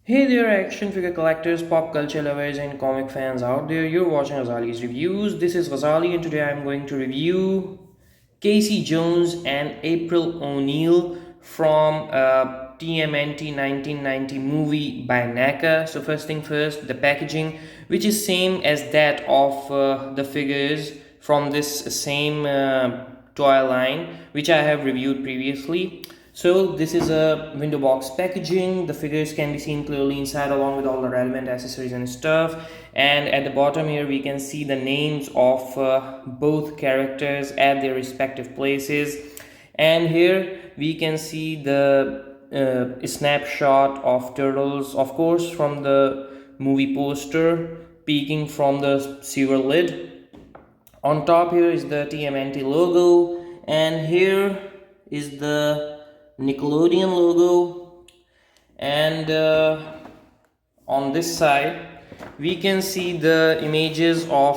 Hey there, action figure collectors, pop culture lovers, and comic fans out there. You're watching Ghazali's reviews. This is Ghazali, and today I'm going to review Casey Jones and April O'Neil from TMNT 1990 movie by NECA. So first thing first, the packaging, which is same as that of the figures from this same toy line, which I have reviewed previously. So this is a window box packaging. The figures can be seen clearly inside along with all the relevant accessories and stuff. And at the bottom here we can see the names of both characters at their respective places. And here we can see the snapshot of turtles, of course, from the movie poster peeking from the silver lid. On top here is the TMNT logo, and here is the Nickelodeon logo, and on this side we can see the images of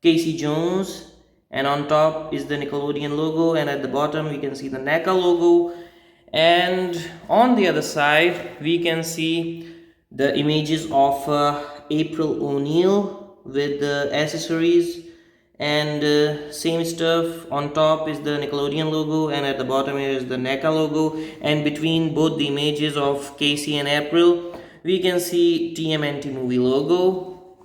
Casey Jones, and on top is the Nickelodeon logo, and at the bottom we can see the NECA logo, and on the other side we can see the images of April O'Neil with the accessories, and same stuff. On top is the Nickelodeon logo, and at the bottom here is the NECA logo, and between both the images of Casey and April we can see TMNT movie logo.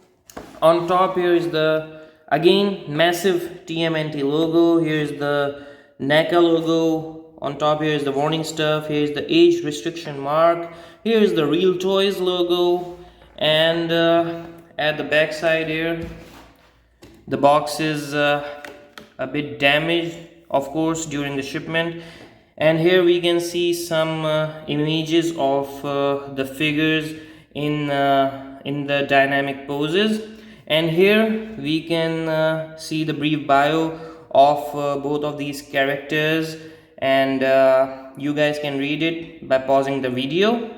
On top here is the again massive TMNT logo. Here is the NECA logo. On top here is the warning stuff. Here is the age restriction mark. Here is the Real Toys logo, and at the back side here the box is a bit damaged, of course, during the shipment. And here we can see some images of the figures in the dynamic poses, and here we can see the brief bio of both of these characters, and you guys can read it by pausing the video.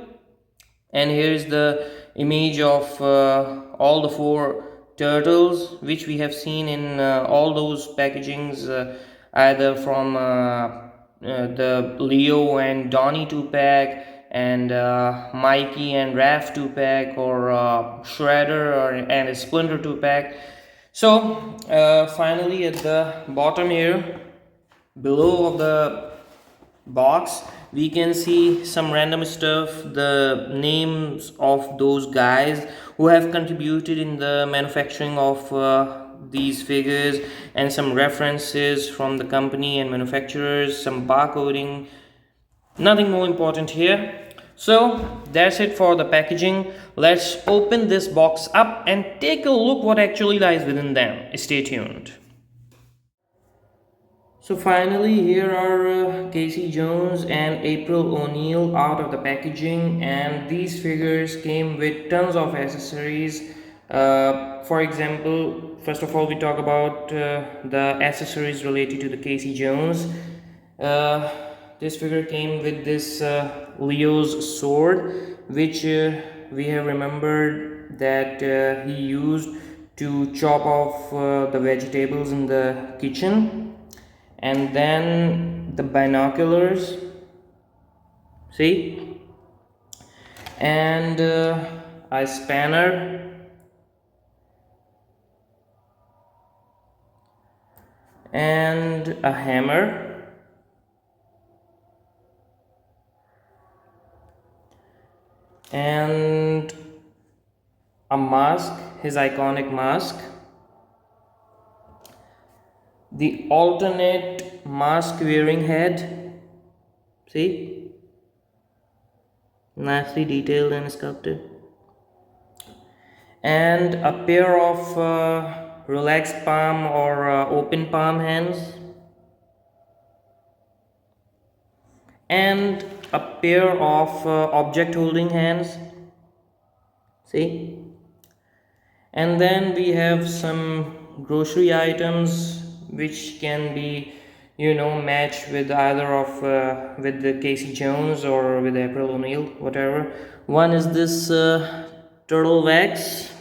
And here is the image of all the four turtles which we have seen in all those packagings, either from the Leo and Donnie 2-pack, and Mikey and Raph 2-pack, or Shredder and a Splinter 2-pack. So finally at the bottom here below of the box we can see some random stuff, the names of those guys who have contributed in the manufacturing of these figures, and some references from the company and manufacturers, some barcoding. Nothing more important here. So that's it for the packaging. Let's open this box up and take a look what actually lies within them. Stay tuned. So finally, here are Casey Jones and April O'Neil out of the packaging, and these figures came with tons of accessories. For example, first of all, we talk about the accessories related to the Casey Jones. Uh, this figure came with this Leo's sword, which we have remembered that he used to chop off the vegetables in the kitchen. And then the binoculars, see, and a spanner, and a hammer, and a mask, his iconic mask, the alternate mask wearing head, see, nicely detailed and sculpted, and a pair of relaxed palm or open palm hands, and a pair of object holding hands, see. And then we have some grocery items which can be, matched with either of with the Casey Jones or with April O'Neil, whatever. One is this turtle wax,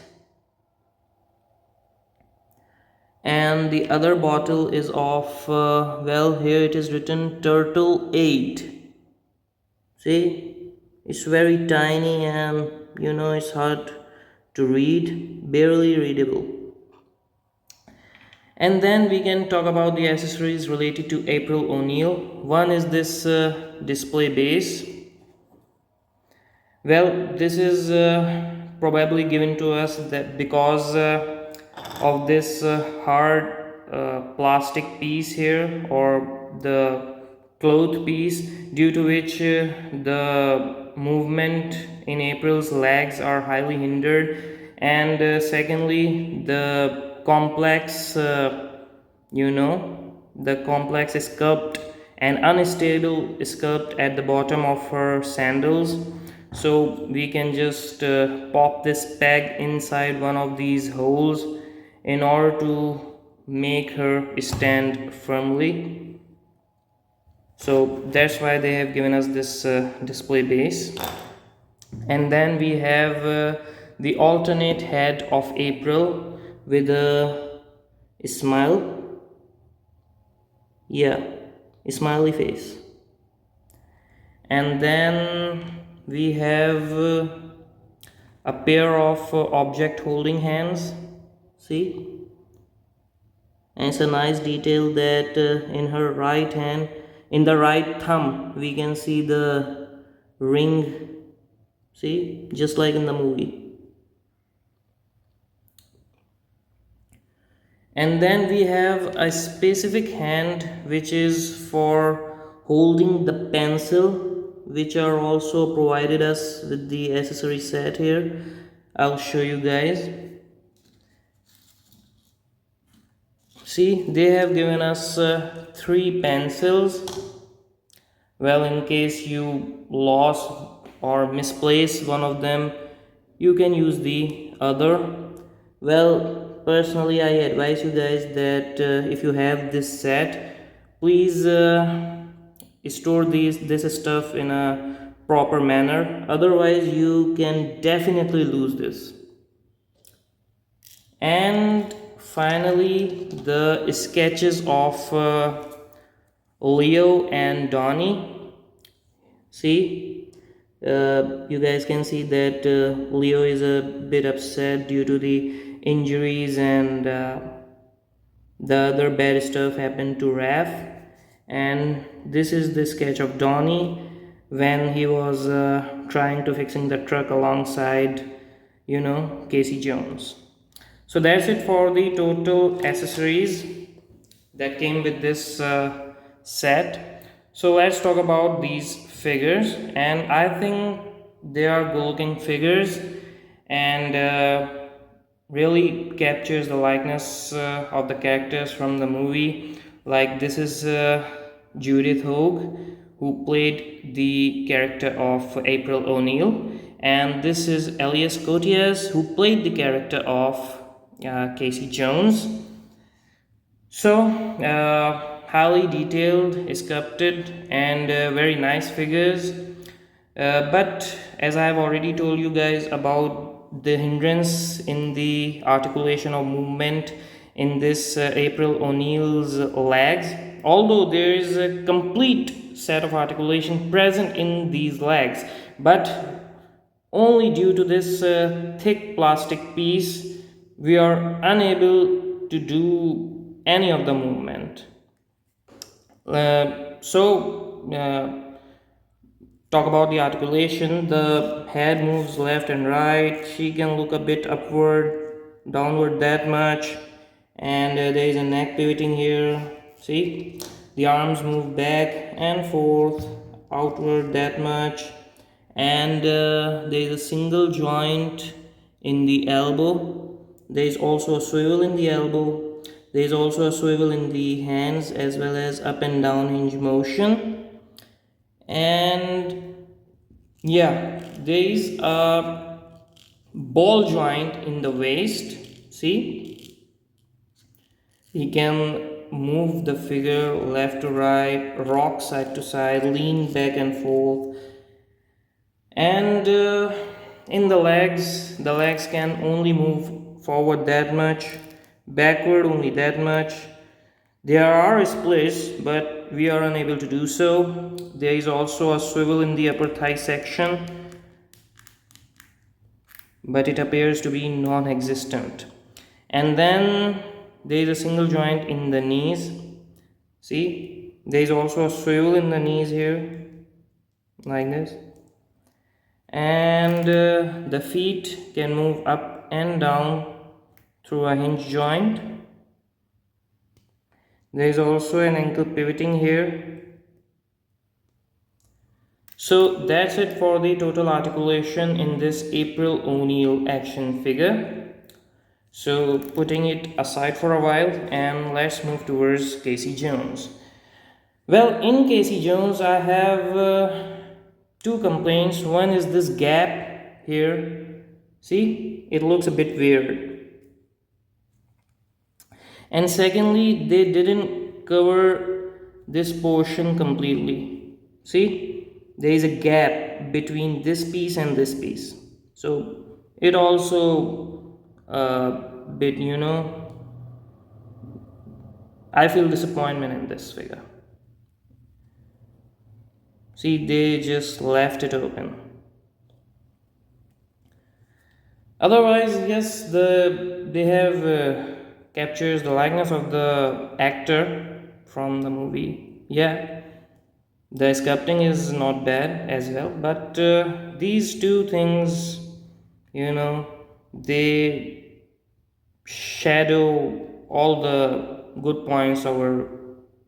and the other bottle is of well, here it is written Turtle 8, see, It's very tiny and it's hard to read, barely readable. And then we can talk about the accessories related to April O'Neil. One is this display base. Well, this is probably given to us that because of this hard plastic piece here, or the cloth piece, due to which the movement in April's legs are highly hindered, and secondly, the complex the complex sculpt and unstable sculpt at the bottom of her sandals. So we can just pop this peg inside one of these holes in order to make her stand firmly. So that's why they have given us this display base. And then we have the alternate head of April with a smile. Yeah, a smiley face. And then we have a pair of object holding hands. See, and it's a nice detail that in her right hand, in the right thumb, we can see the ring. See, just like in the movie. And then we have a specific hand which is for holding the pencil, which are also provided us with the accessory set here. I'll show you guys. See, they have given us 3 pencils. Well, in case you lost or misplaced one of them, you can use the other. Well, personally, I advise you guys that if you have this set, please store this stuff in a proper manner. Otherwise, you can definitely lose this. And finally, the sketches of Leo and Donnie. See, you guys can see that Leo is a bit upset due to the injuries, and the other bad stuff happened to Raph. And this is the sketch of Donnie when he was trying to fixing the truck alongside Casey Jones. So that's it for the total accessories that came with this set. So let's talk about these figures, and I think they are good looking figures and really captures the likeness of the characters from the movie. Like this is Judith Hogue, who played the character of April O'Neil, and this is Elias Koteas, who played the character of Casey Jones. So highly detailed, sculpted, and very nice figures. But as I have already told you guys about the hindrance in the articulation of movement in this April O'Neil's legs, although there is a complete set of articulation present in these legs, but only due to this thick plastic piece, we are unable to do any of the movement. Talk about the articulation. The head moves left and right. She can look a bit upward, downward that much, and there is a neck pivoting here. See, the arms move back and forth, outward that much, and there is a single joint in the elbow. There is also a swivel in the elbow. There is also a swivel in the hands, as well as up and down hinge motion. And yeah, there is a ball joint in the waist. See, he can move the figure left to right, rock side to side, lean back and forth. And in the legs can only move forward that much, backward only that much. There are splits, but we are unable to do so. There is also a swivel in the upper thigh section, but it appears to be non-existent. And then there is a single joint in the knees. See, there is also a swivel in the knees here, like this. And the feet can move up and down through a hinge joint. There is also an ankle pivoting here. So that's it for the total articulation in this April O'Neil action figure. So putting it aside for a while, and let's move towards Casey Jones. Well, in Casey Jones I have two complaints. One is this gap here. See, it looks a bit weird. And secondly, they didn't cover this portion completely. See, there is a gap between this piece and this piece. So it also bit, I feel disappointment in this figure. See, they just left it open. Otherwise, yes, they have captures the likeness of the actor from the movie. Yeah, the sculpting is not bad as well, but these two things, they shadow all the good points over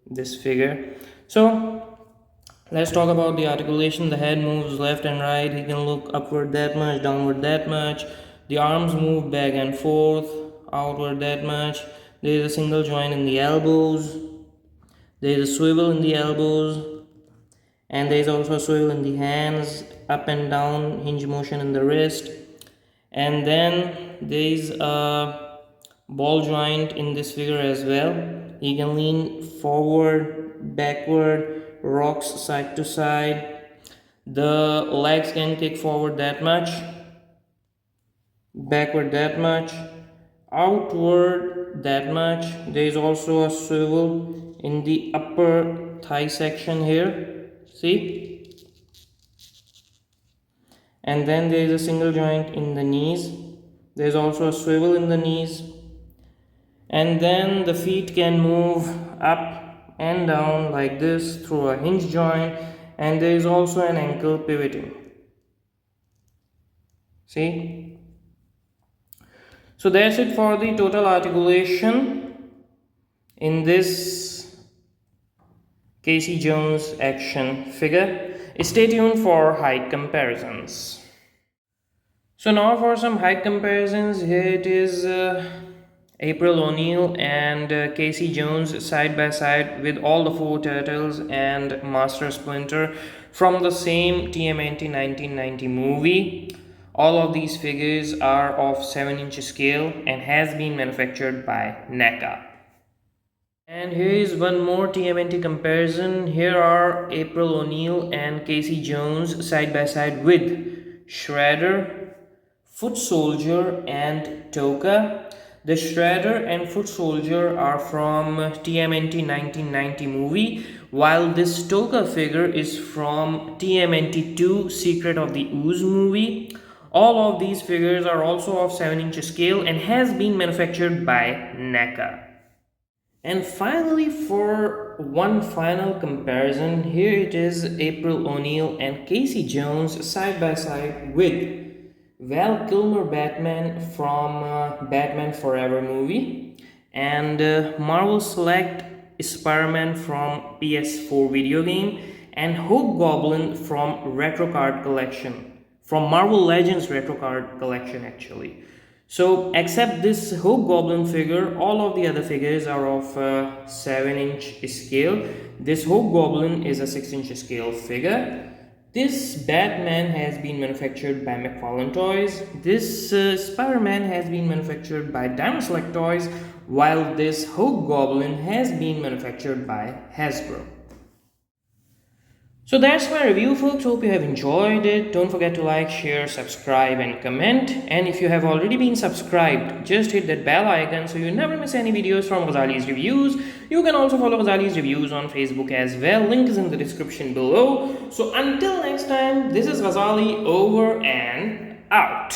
this figure. So let's talk about the articulation. The head moves left and right. He can look upward that much, downward that much. The arms move back and forth, outward that much. There is a single joint in the elbows. There is a swivel in the elbows. And there is also a swivel in the hands, up and down, hinge motion in the wrist. And then there is a ball joint in this figure as well. He can lean forward, backward, rocks side to side. The legs can kick forward that much, backward that much, outward that much. There is also a swivel in the upper thigh section here. See? And then there is a single joint in the knees. There is also a swivel in the knees. And then the feet can move up and down like this through a hinge joint, and there is also an ankle pivoting. See? So that's it for the total articulation in this Casey Jones action figure. Stay tuned for height comparisons. So now for some height comparisons. Here it is April O'Neil and Casey Jones side by side with all the four turtles and Master Splinter from the same TMNT 1990 movie. All of these figures are of 7-inch scale and has been manufactured by NECA. And here is one more TMNT comparison. Here are April O'Neil and Casey Jones side by side with Shredder, Foot Soldier and Toka. The Shredder and Foot Soldier are from TMNT 1990 movie, while this Toka figure is from TMNT 2 Secret of the Ooze movie. All of these figures are also of 7-inch scale and has been manufactured by NECA. And finally, for one final comparison, here it is April O'Neil and Casey Jones side by side with Val Kilmer Batman from Batman Forever movie and Marvel Select Spider-Man from PS4 video game and Hobgoblin from Retro Card Collection, from Marvel Legends Retro Card Collection actually. So except this Hobgoblin figure, all of the other figures are of 7-inch scale. This Hobgoblin is a 6-inch scale figure. This Batman has been manufactured by McFarlane Toys. This Spider-Man has been manufactured by Diamond Select Toys, while this Hobgoblin has been manufactured by Hasbro. So that's my review, folks. Hope you have enjoyed it. Don't forget to like, share, subscribe, and comment. And if you have already been subscribed, just hit that bell icon so you never miss any videos from Ghazali's Reviews. You can also follow Ghazali's Reviews on Facebook as well. Link is in the description below. So until next time, this is Ghazali over and out.